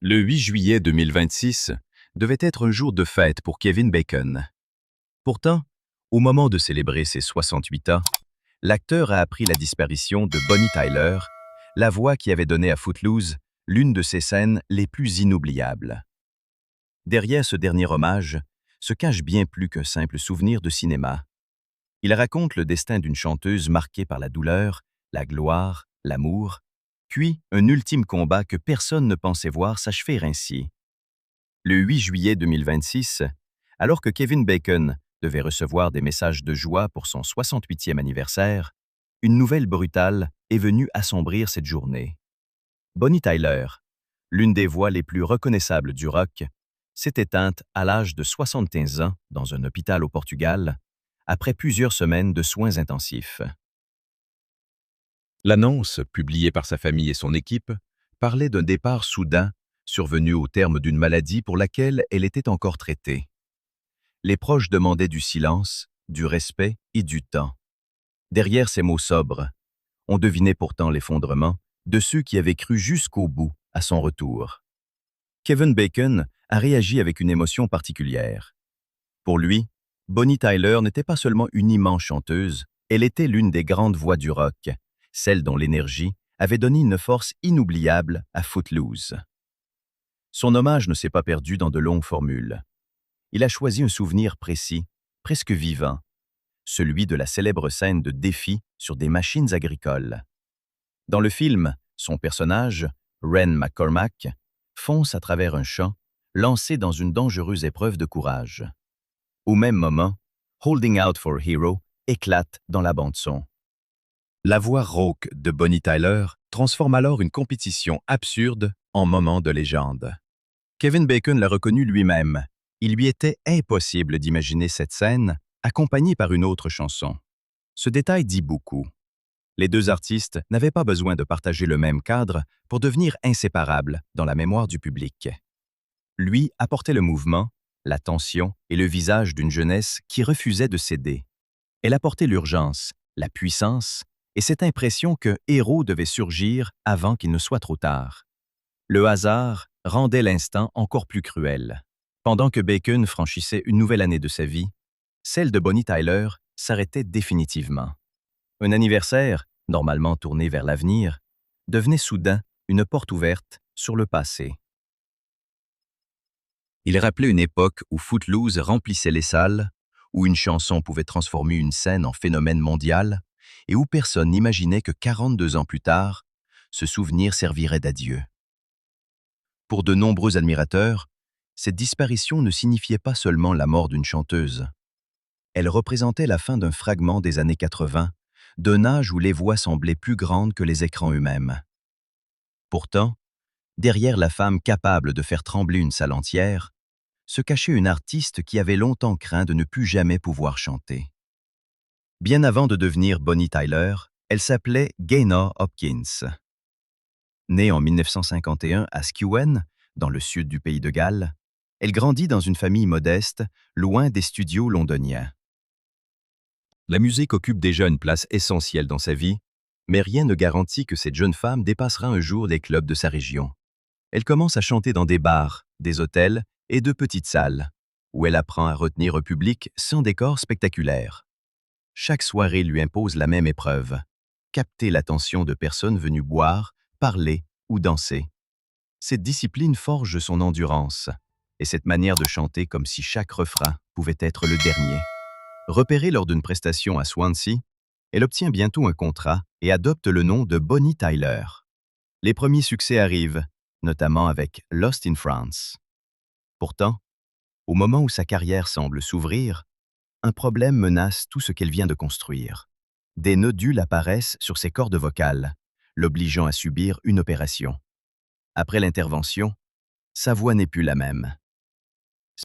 Le 8 juillet 2026 devait être un jour de fête pour Kevin Bacon. Pourtant, au moment de célébrer ses 68 ans, l'acteur a appris la disparition de Bonnie Tyler, la voix qui avait donné à Footloose l'une de ses scènes les plus inoubliables. Derrière ce dernier hommage se cache bien plus qu'un simple souvenir de cinéma. Il raconte le destin d'une chanteuse marquée par la douleur, la gloire, l'amour, puis un ultime combat que personne ne pensait voir s'achever ainsi. Le 8 juillet 2026, alors que Kevin Bacon devait recevoir des messages de joie pour son 68e anniversaire, une nouvelle brutale est venue assombrir cette journée. Bonnie Tyler, l'une des voix les plus reconnaissables du rock, s'est éteinte à l'âge de 75 ans dans un hôpital au Portugal, après plusieurs semaines de soins intensifs. L'annonce, publiée par sa famille et son équipe, parlait d'un départ soudain, survenu au terme d'une maladie pour laquelle elle était encore traitée. Les proches demandaient du silence, du respect et du temps. Derrière ces mots sobres, on devinait pourtant l'effondrement de ceux qui avaient cru jusqu'au bout à son retour. Kevin Bacon a réagi avec une émotion particulière. Pour lui, Bonnie Tyler n'était pas seulement une immense chanteuse, elle était l'une des grandes voix du rock, celle dont l'énergie avait donné une force inoubliable à Footloose. Son hommage ne s'est pas perdu dans de longues formules. Il a choisi un souvenir précis, presque vivant, celui de la célèbre scène de défi sur des machines agricoles. Dans le film, son personnage, Ren McCormack, fonce à travers un champ, lancé dans une dangereuse épreuve de courage. Au même moment, Holding Out for Hero éclate dans la bande-son. La voix rauque de Bonnie Tyler transforme alors une compétition absurde en moment de légende. Kevin Bacon l'a reconnu lui-même. Il lui était impossible d'imaginer cette scène accompagnée par une autre chanson. Ce détail dit beaucoup. Les deux artistes n'avaient pas besoin de partager le même cadre pour devenir inséparables dans la mémoire du public. Lui apportait le mouvement, la tension et le visage d'une jeunesse qui refusait de céder. Elle apportait l'urgence, la puissance et cette impression qu'un héros devait surgir avant qu'il ne soit trop tard. Le hasard rendait l'instant encore plus cruel. Pendant que Bacon franchissait une nouvelle année de sa vie, celle de Bonnie Tyler s'arrêtait définitivement. Un anniversaire, normalement tourné vers l'avenir, devenait soudain une porte ouverte sur le passé. Il rappelait une époque où Footloose remplissait les salles, où une chanson pouvait transformer une scène en phénomène mondial et où personne n'imaginait que 42 ans plus tard, ce souvenir servirait d'adieu. Pour de nombreux admirateurs, cette disparition ne signifiait pas seulement la mort d'une chanteuse. Elle représentait la fin d'un fragment des années 80, d'un âge où les voix semblaient plus grandes que les écrans eux-mêmes. Pourtant, derrière la femme capable de faire trembler une salle entière, se cachait une artiste qui avait longtemps craint de ne plus jamais pouvoir chanter. Bien avant de devenir Bonnie Tyler, elle s'appelait Gaynor Hopkins. Née en 1951 à Skewen, dans le sud du pays de Galles, elle grandit dans une famille modeste, loin des studios londoniens. La musique occupe déjà une place essentielle dans sa vie, mais rien ne garantit que cette jeune femme dépassera un jour les clubs de sa région. Elle commence à chanter dans des bars, des hôtels et de petites salles, où elle apprend à retenir un public sans décor spectaculaire. Chaque soirée lui impose la même épreuve, capter l'attention de personnes venues boire, parler ou danser. Cette discipline forge son endurance, et cette manière de chanter comme si chaque refrain pouvait être le dernier. Repérée lors d'une prestation à Swansea, elle obtient bientôt un contrat et adopte le nom de Bonnie Tyler. Les premiers succès arrivent, notamment avec Lost in France. Pourtant, au moment où sa carrière semble s'ouvrir, un problème menace tout ce qu'elle vient de construire. Des nodules apparaissent sur ses cordes vocales, l'obligeant à subir une opération. Après l'intervention, sa voix n'est plus la même.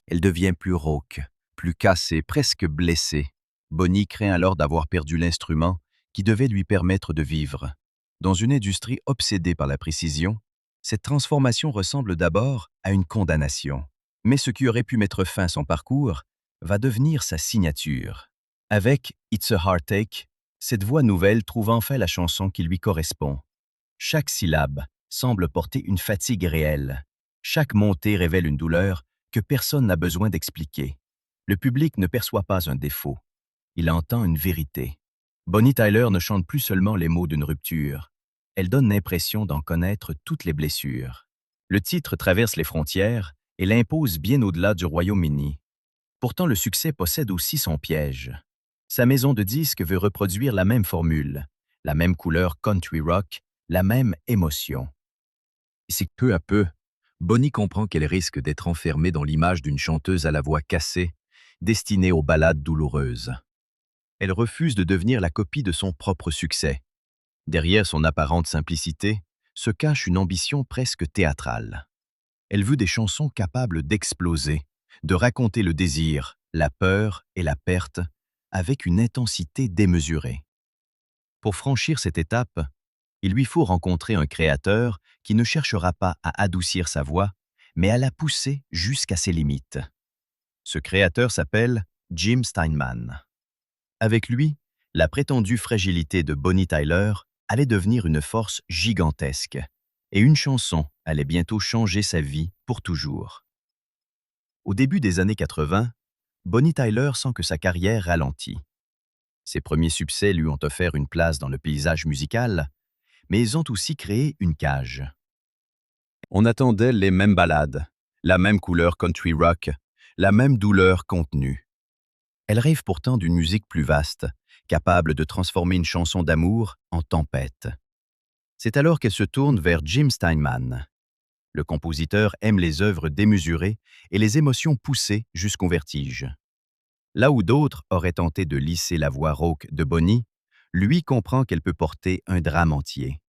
Elle devient plus rauque, plus cassée, presque blessée. Bonnie craint alors d'avoir perdu l'instrument qui devait lui permettre de vivre. Dans une industrie obsédée par la précision, cette transformation ressemble d'abord à une condamnation. Mais ce qui aurait pu mettre fin à son parcours va devenir sa signature. Avec It's a Heartache, cette voix nouvelle trouve enfin la chanson qui lui correspond. Chaque syllabe semble porter une fatigue réelle, Chaque montée révèle une douleur que personne n'a besoin d'expliquer. Le public ne perçoit pas un défaut, il entend une vérité. Bonnie Tyler ne chante plus seulement les mots d'une rupture, elle donne l'impression d'en connaître toutes les blessures. Le titre traverse les frontières et l'impose bien au-delà du Royaume-Uni. Pourtant, le succès possède aussi son piège. Sa maison de disques veut reproduire la même formule, la même couleur country rock, la même émotion. Et c'est peu à peu, Bonnie comprend qu'elle risque d'être enfermée dans l'image d'une chanteuse à la voix cassée, destinée aux ballades douloureuses. Elle refuse de devenir la copie de son propre succès. Derrière son apparente simplicité se cache une ambition presque théâtrale. Elle veut des chansons capables d'exploser, de raconter le désir, la peur et la perte avec une intensité démesurée. Pour franchir cette étape, il lui faut rencontrer un créateur qui ne cherchera pas à adoucir sa voix, mais à la pousser jusqu'à ses limites. Ce créateur s'appelle Jim Steinman. Avec lui, la prétendue fragilité de Bonnie Tyler allait devenir une force gigantesque, et une chanson allait bientôt changer sa vie pour toujours. Au début des années 80, Bonnie Tyler sent que sa carrière ralentit. Ses premiers succès lui ont offert une place dans le paysage musical, mais ils ont aussi créé une cage. On attend d'elle les mêmes ballades, la même couleur country rock, la même douleur contenue. Elle rêve pourtant d'une musique plus vaste, capable de transformer une chanson d'amour en tempête. C'est alors qu'elle se tourne vers Jim Steinman. Le compositeur aime les œuvres démesurées et les émotions poussées jusqu'au vertige. Là où d'autres auraient tenté de lisser la voix rauque de Bonnie, lui comprend qu'elle peut porter un drame entier.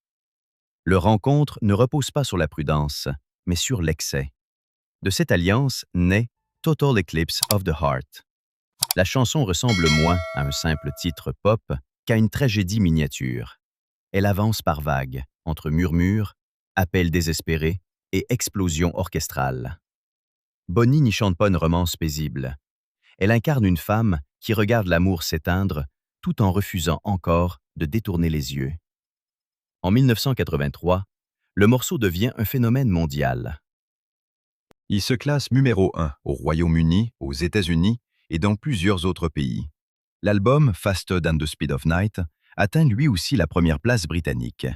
Leur rencontre ne repose pas sur la prudence, mais sur l'excès. De cette alliance naît Total Eclipse of the Heart. La chanson ressemble moins à un simple titre pop qu'à une tragédie miniature. Elle avance par vagues, entre murmures, appels désespérés et explosions orchestrales. Bonnie n'y chante pas une romance paisible. Elle incarne une femme qui regarde l'amour s'éteindre tout en refusant encore de détourner les yeux. En 1983, le morceau devient un phénomène mondial. Il se classe numéro 1 au Royaume-Uni, aux États-Unis et dans plusieurs autres pays. L'album Faster Than the Speed of Night atteint lui aussi la première place britannique.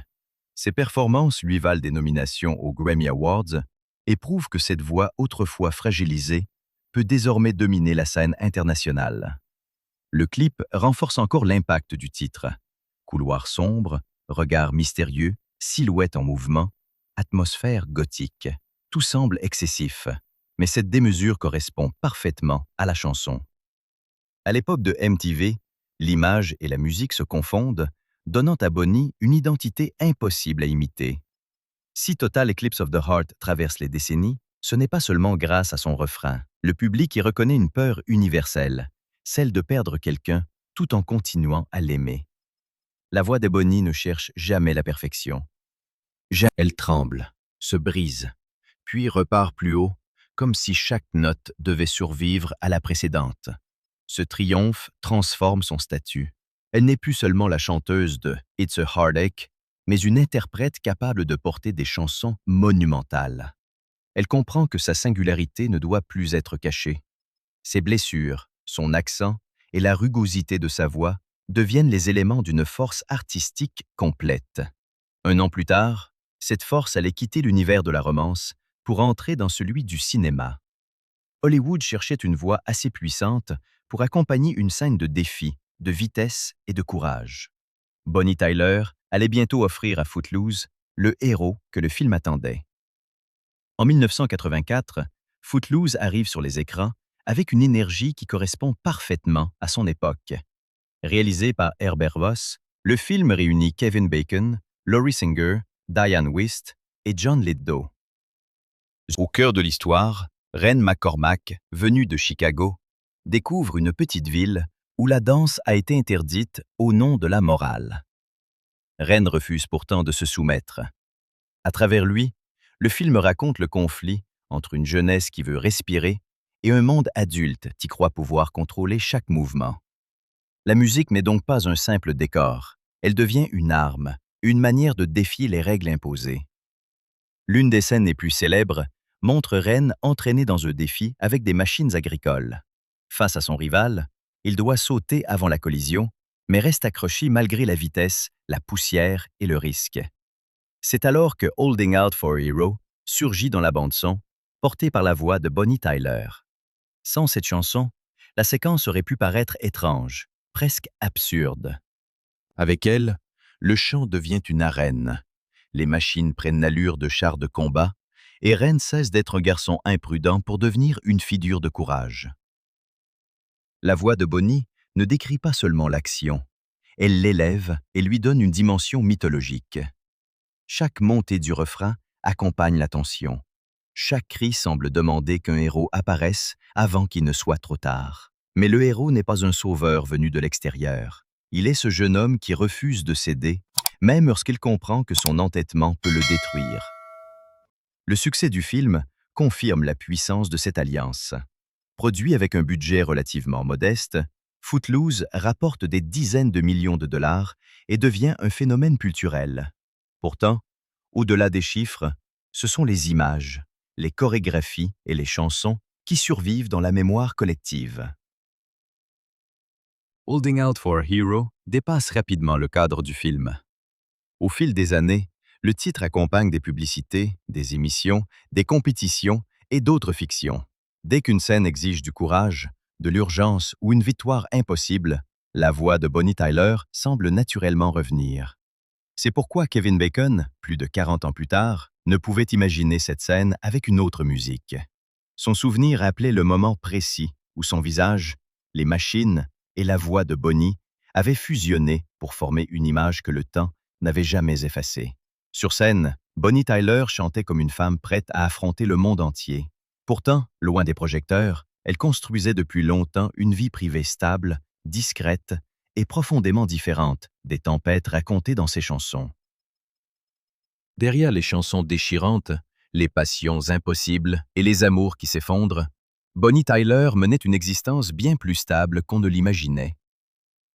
Ses performances lui valent des nominations aux Grammy Awards et prouvent que cette voix autrefois fragilisée peut désormais dominer la scène internationale. Le clip renforce encore l'impact du titre. Couloir sombre, regard mystérieux, silhouette en mouvement, atmosphère gothique. Tout semble excessif, mais cette démesure correspond parfaitement à la chanson. À l'époque de MTV, l'image et la musique se confondent, donnant à Bonnie une identité impossible à imiter. Si Total Eclipse of the Heart traverse les décennies, ce n'est pas seulement grâce à son refrain. Le public y reconnaît une peur universelle, celle de perdre quelqu'un tout en continuant à l'aimer. La voix de Bonnie ne cherche jamais la perfection. Elle tremble, se brise, puis repart plus haut, comme si chaque note devait survivre à la précédente. Ce triomphe transforme son statut. Elle n'est plus seulement la chanteuse de « It's a Heartache », mais une interprète capable de porter des chansons monumentales. Elle comprend que sa singularité ne doit plus être cachée. Ses blessures, son accent et la rugosité de sa voix deviennent les éléments d'une force artistique complète. Un an plus tard, cette force allait quitter l'univers de la romance pour entrer dans celui du cinéma. Hollywood cherchait une voix assez puissante pour accompagner une scène de défi, de vitesse et de courage. Bonnie Tyler allait bientôt offrir à Footloose le héros que le film attendait. En 1984, Footloose arrive sur les écrans avec une énergie qui correspond parfaitement à son époque. Réalisé par Herbert Ross, le film réunit Kevin Bacon, Laurie Singer, Diane Wist et John Lithgow. Au cœur de l'histoire, Ren McCormack, venu de Chicago, découvre une petite ville où la danse a été interdite au nom de la morale. Ren refuse pourtant de se soumettre. À travers lui, le film raconte le conflit entre une jeunesse qui veut respirer et un monde adulte qui croit pouvoir contrôler chaque mouvement. La musique n'est donc pas un simple décor, elle devient une arme, une manière de défier les règles imposées. L'une des scènes les plus célèbres montre Ren entraîné dans un défi avec des machines agricoles. Face à son rival, il doit sauter avant la collision, mais reste accroché malgré la vitesse, la poussière et le risque. C'est alors que Holding Out for a Hero surgit dans la bande-son, portée par la voix de Bonnie Tyler. Sans cette chanson, la séquence aurait pu paraître étrange, presque absurde. Avec elle, le champ devient une arène. Les machines prennent l'allure de chars de combat, et Ren cesse d'être un garçon imprudent pour devenir une figure de courage. La voix de Bonnie ne décrit pas seulement l'action, elle l'élève et lui donne une dimension mythologique. Chaque montée du refrain accompagne la tension. Chaque cri semble demander qu'un héros apparaisse avant qu'il ne soit trop tard. Mais le héros n'est pas un sauveur venu de l'extérieur. Il est ce jeune homme qui refuse de céder, même lorsqu'il comprend que son entêtement peut le détruire. Le succès du film confirme la puissance de cette alliance. Produit avec un budget relativement modeste, Footloose rapporte des dizaines de millions de dollars et devient un phénomène culturel. Pourtant, au-delà des chiffres, ce sont les images, les chorégraphies et les chansons qui survivent dans la mémoire collective. Holding Out for a Hero dépasse rapidement le cadre du film. Au fil des années, le titre accompagne des publicités, des émissions, des compétitions et d'autres fictions. Dès qu'une scène exige du courage, de l'urgence ou une victoire impossible, la voix de Bonnie Tyler semble naturellement revenir. C'est pourquoi Kevin Bacon, plus de 40 ans plus tard, ne pouvait imaginer cette scène avec une autre musique. Son souvenir rappelait le moment précis où son visage, les machines et la voix de Bonnie avaient fusionné pour former une image que le temps n'avait jamais effacée. Sur scène, Bonnie Tyler chantait comme une femme prête à affronter le monde entier. Pourtant, loin des projecteurs, elle construisait depuis longtemps une vie privée stable, discrète et profondément différente des tempêtes racontées dans ses chansons. Derrière les chansons déchirantes, les passions impossibles et les amours qui s'effondrent, Bonnie Tyler menait une existence bien plus stable qu'on ne l'imaginait.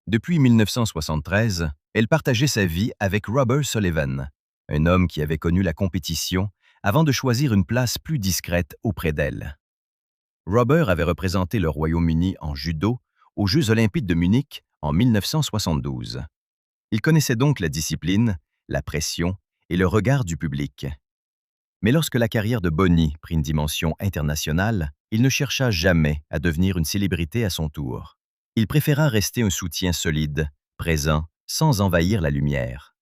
Depuis 1973, elle partageait sa vie avec Robert Sullivan, un homme qui avait connu la compétition avant de choisir une place plus discrète auprès d'elle. Robert avait représenté le Royaume-Uni en judo aux Jeux olympiques de Munich en 1972. Il connaissait donc la discipline, la pression et le regard du public. Mais lorsque la carrière de Bonnie prit une dimension internationale, il ne chercha jamais à devenir une célébrité à son tour. Il préféra rester un soutien solide, présent, sans envahir la lumière.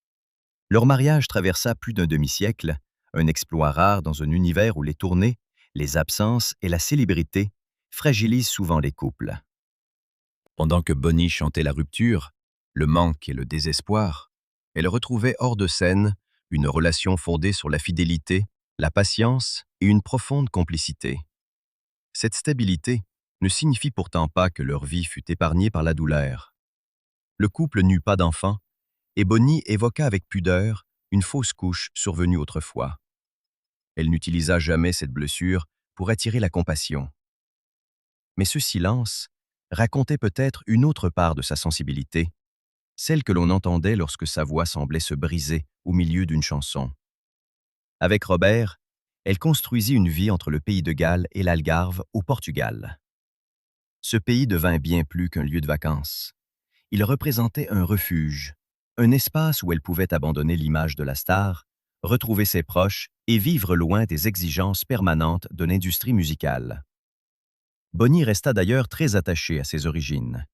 Leur mariage traversa plus d'un demi-siècle, un exploit rare dans un univers où les tournées, les absences et la célébrité fragilisent souvent les couples. Pendant que Bonnie chantait la rupture, le manque et le désespoir, elle retrouvait hors de scène une relation fondée sur la fidélité, la patience et une profonde complicité. Cette stabilité ne signifie pourtant pas que leur vie fut épargnée par la douleur. Le couple n'eut pas d'enfant, et Bonnie évoqua avec pudeur une fausse couche survenue autrefois. Elle n'utilisa jamais cette blessure pour attirer la compassion. Mais ce silence racontait peut-être une autre part de sa sensibilité, celle que l'on entendait lorsque sa voix semblait se briser au milieu d'une chanson. Avec Robert, elle construisit une vie entre le pays de Galles et l'Algarve au Portugal. Ce pays devint bien plus qu'un lieu de vacances. Il représentait un refuge, un espace où elle pouvait abandonner l'image de la star, retrouver ses proches et vivre loin des exigences permanentes de l'industrie musicale. Bonnie resta d'ailleurs très attachée à ses origines.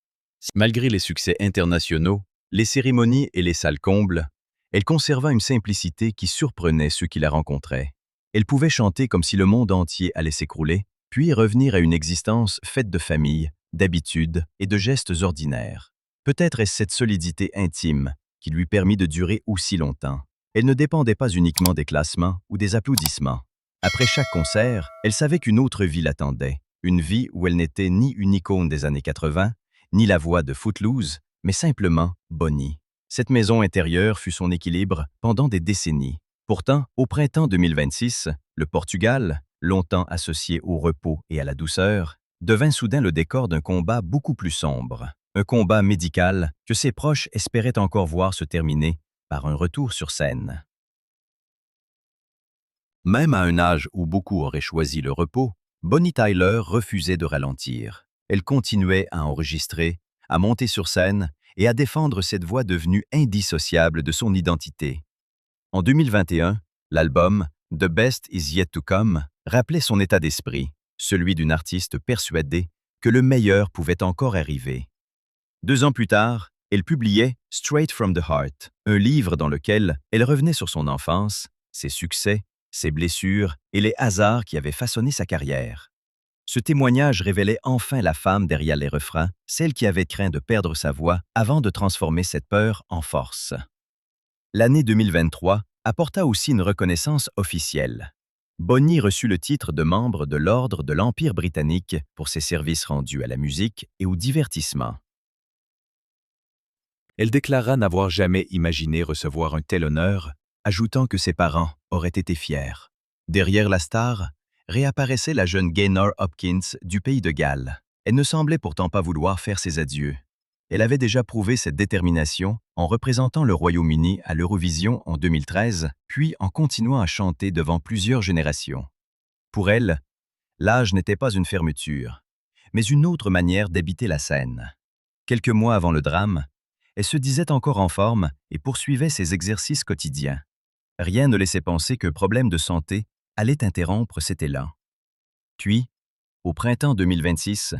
Malgré les succès internationaux, les cérémonies et les salles combles, elle conserva une simplicité qui surprenait ceux qui la rencontraient. Elle pouvait chanter comme si le monde entier allait s'écrouler, puis revenir à une existence faite de famille, d'habitudes et de gestes ordinaires. Peut-être est-ce cette solidité intime qui lui permit de durer aussi longtemps. Elle ne dépendait pas uniquement des classements ou des applaudissements. Après chaque concert, elle savait qu'une autre vie l'attendait, une vie où elle n'était ni une icône des années 80, ni la voix de Footloose, mais simplement Bonnie. Cette maison intérieure fut son équilibre pendant des décennies. Pourtant, au printemps 2026, le Portugal, longtemps associé au repos et à la douceur, devint soudain le décor d'un combat beaucoup plus sombre. Un combat médical que ses proches espéraient encore voir se terminer par un retour sur scène. Même à un âge où beaucoup auraient choisi le repos, Bonnie Tyler refusait de ralentir. Elle continuait à enregistrer, à monter sur scène et à défendre cette voix devenue indissociable de son identité. En 2021, l'album The Best Is Yet to Come rappelait son état d'esprit, celui d'une artiste persuadée que le meilleur pouvait encore arriver. 2 ans plus tard, elle publiait Straight from the Heart, un livre dans lequel elle revenait sur son enfance, ses succès, ses blessures et les hasards qui avaient façonné sa carrière. Ce témoignage révélait enfin la femme derrière les refrains, celle qui avait craint de perdre sa voix avant de transformer cette peur en force. L'année 2023 apporta aussi une reconnaissance officielle. Bonnie reçut le titre de membre de l'Ordre de l'Empire britannique pour ses services rendus à la musique et au divertissement. Elle déclara n'avoir jamais imaginé recevoir un tel honneur, ajoutant que ses parents auraient été fiers. Derrière la star, réapparaissait la jeune Gaynor Hopkins du pays de Galles. Elle ne semblait pourtant pas vouloir faire ses adieux. Elle avait déjà prouvé cette détermination en représentant le Royaume-Uni à l'Eurovision en 2013, puis en continuant à chanter devant plusieurs générations. Pour elle, l'âge n'était pas une fermeture, mais une autre manière d'habiter la scène. Quelques mois avant le drame, elle se disait encore en forme et poursuivait ses exercices quotidiens. Rien ne laissait penser qu'un problème de santé allait interrompre cet élan. Puis, au printemps 2026,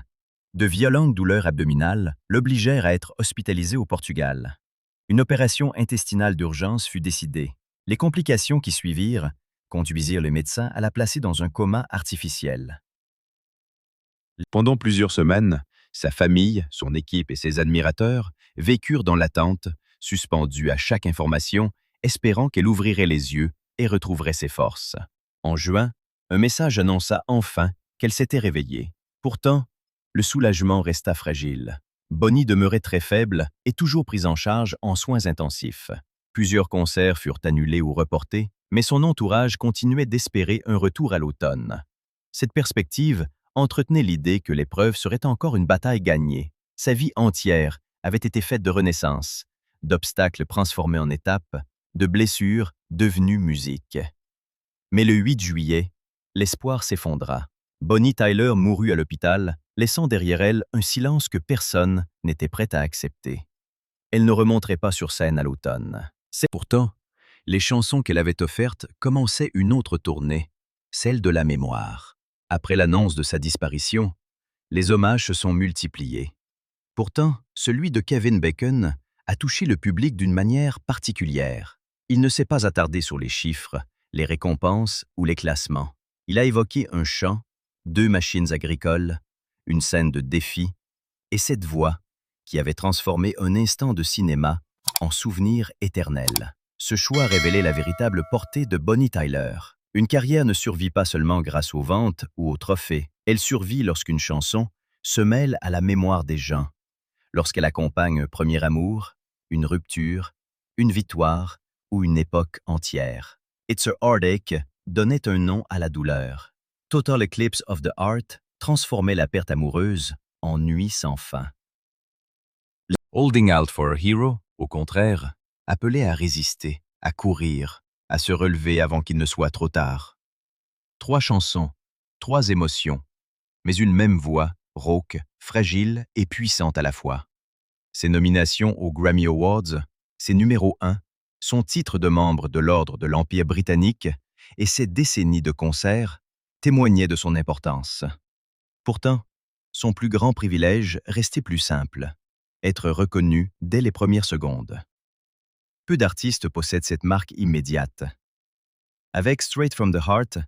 de violentes douleurs abdominales l'obligèrent à être hospitalisée au Portugal. Une opération intestinale d'urgence fut décidée. Les complications qui suivirent conduisirent les médecins à la placer dans un coma artificiel. Pendant plusieurs semaines, sa famille, son équipe et ses admirateurs vécurent dans l'attente, suspendus à chaque information, espérant qu'elle ouvrirait les yeux et retrouverait ses forces. En juin, un message annonça enfin qu'elle s'était réveillée. Pourtant, le soulagement resta fragile. Bonnie demeurait très faible et toujours prise en charge en soins intensifs. Plusieurs concerts furent annulés ou reportés, mais son entourage continuait d'espérer un retour à l'automne. Cette perspective entretenait l'idée que l'épreuve serait encore une bataille gagnée. Sa vie entière avait été faite de renaissance, d'obstacles transformés en étapes, de blessures devenues musique. Mais le 8 juillet, l'espoir s'effondra. Bonnie Tyler mourut à l'hôpital, laissant derrière elle un silence que personne n'était prêt à accepter. Elle ne remonterait pas sur scène à l'automne. Pourtant, les chansons qu'elle avait offertes commençaient une autre tournée, celle de la mémoire. Après l'annonce de sa disparition, les hommages se sont multipliés. Pourtant, celui de Kevin Bacon a touché le public d'une manière particulière. Il ne s'est pas attardé sur les chiffres, les récompenses ou les classements. Il a évoqué un chant, 2 machines agricoles, une scène de défi et cette voix qui avait transformé un instant de cinéma en souvenir éternel. Ce choix révélait la véritable portée de Bonnie Tyler. Une carrière ne survit pas seulement grâce aux ventes ou aux trophées. Elle survit lorsqu'une chanson se mêle à la mémoire des gens, lorsqu'elle accompagne un premier amour, une rupture, une victoire ou une époque entière. It's a Heartache donnait un nom à la douleur. Total Eclipse of the Heart transformait la perte amoureuse en nuit sans fin. Holding Out for a Hero, au contraire, appelait à résister, à courir, à se relever avant qu'il ne soit trop tard. 3 chansons, 3 émotions, mais une même voix, rauque, fragile et puissante à la fois. Ses nominations aux Grammy Awards, ses numéros 1, son titre de membre de l'Ordre de l'Empire britannique et ses décennies de concerts témoignaient de son importance. Pourtant, son plus grand privilège restait plus simple, être reconnu dès les premières secondes. Peu d'artistes possèdent cette marque immédiate. Avec Straight from the Heart,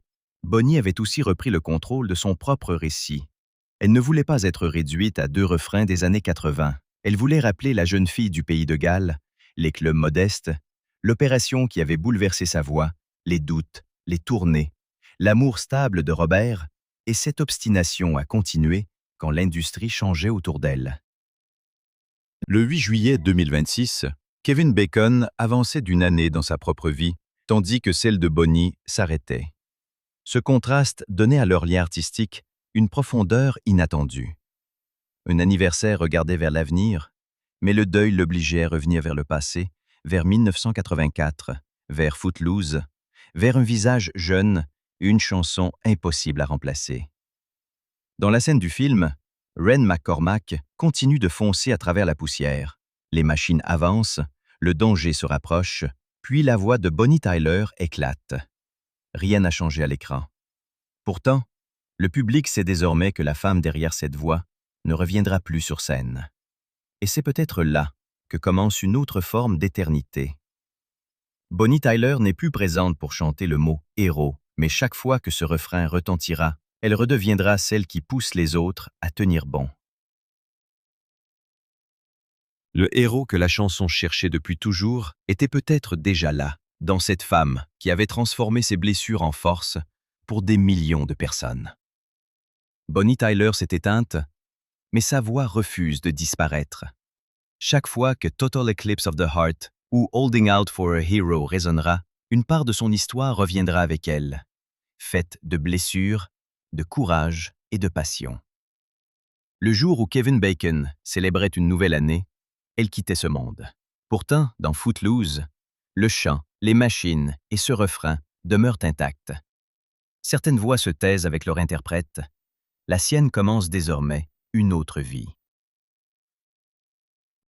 Bonnie avait aussi repris le contrôle de son propre récit. Elle ne voulait pas être réduite à 2 refrains des années 80. Elle voulait rappeler la jeune fille du pays de Galles, les clubs modestes, l'opération qui avait bouleversé sa voix, les doutes, les tournées, l'amour stable de Robert et cette obstination à continuer quand l'industrie changeait autour d'elle. Le 8 juillet 2026, Kevin Bacon avançait d'une année dans sa propre vie, tandis que celle de Bonnie s'arrêtait. Ce contraste donnait à leur lien artistique une profondeur inattendue. Un anniversaire regardait vers l'avenir, mais le deuil l'obligeait à revenir vers le passé, vers 1984, vers Footloose, vers un visage jeune, une chanson impossible à remplacer. Dans la scène du film, Ren McCormack continue de foncer à travers la poussière. Les machines avancent, le danger se rapproche, puis la voix de Bonnie Tyler éclate. Rien n'a changé à l'écran. Pourtant, le public sait désormais que la femme derrière cette voix ne reviendra plus sur scène. Et c'est peut-être là que commence une autre forme d'éternité. Bonnie Tyler n'est plus présente pour chanter le mot « héros », mais chaque fois que ce refrain retentira, elle redeviendra celle qui pousse les autres à tenir bon. Le héros que la chanson cherchait depuis toujours était peut-être déjà là, dans cette femme qui avait transformé ses blessures en force pour des millions de personnes. Bonnie Tyler s'est éteinte, mais sa voix refuse de disparaître. Chaque fois que Total Eclipse of the Heart ou Holding Out for a Hero résonnera, une part de son histoire reviendra avec elle, faite de blessures, de courage et de passion. Le jour où Kevin Bacon célébrait une nouvelle année, elle quittait ce monde. Pourtant, dans Footloose, le chant, les machines et ce refrain demeurent intacts. Certaines voix se taisent avec leur interprète. La sienne commence désormais une autre vie.